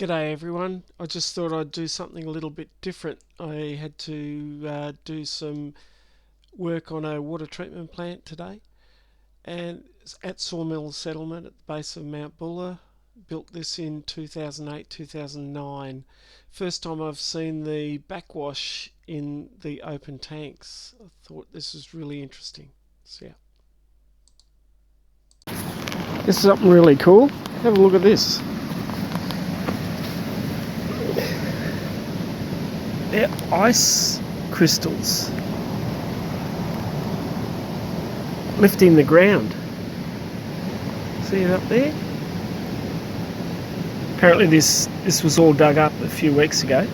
G'day everyone. I just thought I'd do something a little bit different. I had to do some work on a water treatment plant today, and it's at Sawmill settlement at the base of Mount Buller. Built this in 2008, 2009. First time I've seen the backwash in the open tanks. I thought this was really interesting. So yeah. This is something really cool. Have a look at this. They're ice crystals lifting the ground. See it up there? Apparently this was all dug up a few weeks ago,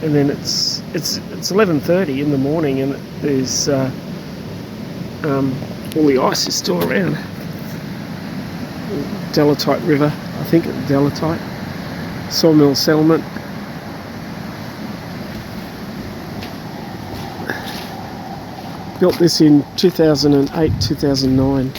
and then it's 11:30 in the morning, and there's all the ice is still around. Delatite River, I think, Delatite. Sawmill settlement. Built this in 2008, 2009.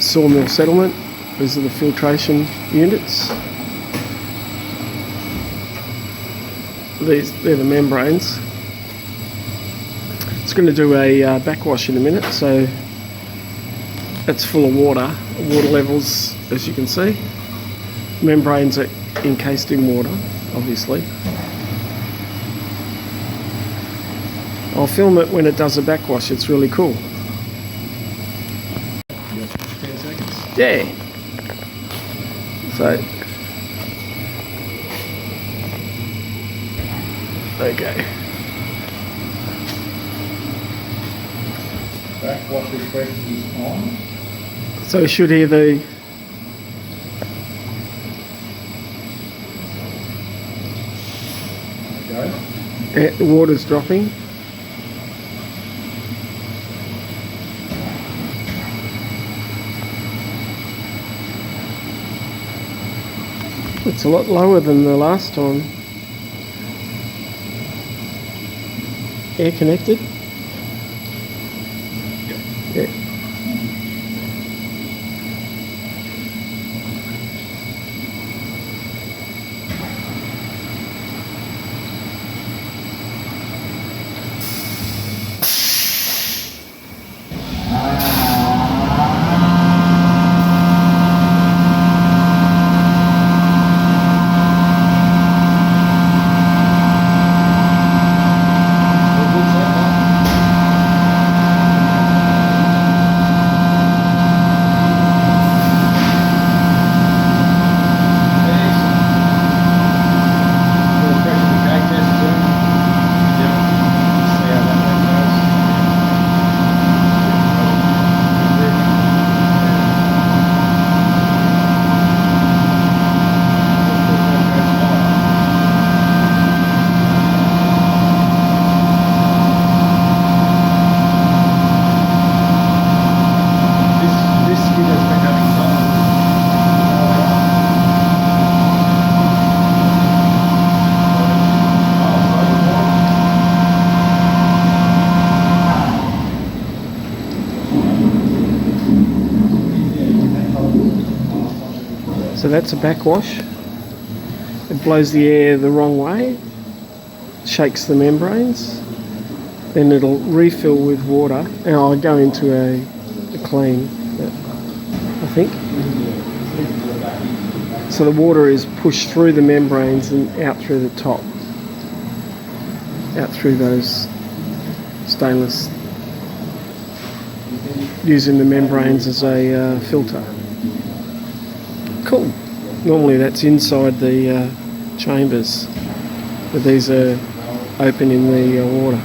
Sawmill settlement. These are the filtration units. They're the membranes. It's going to do a backwash in a minute, so it's full of water. Water levels, as you can see. Membranes are encased in water, obviously. I'll film it when it does a backwash. It's really cool. 10 seconds. Yeah. So. Okay. Backwash press is on. So we should hear the the water's dropping. It's a lot lower than the last time. Air connected? Yeah. So that's a backwash. It blows the air the wrong way, shakes the membranes, then it'll refill with water, and I'll go into a clean, I think. So the water is pushed through the membranes and out through the top, out through those stainless, using the membranes as a filter. Cool. Normally that's inside the chambers, but these are open in the water.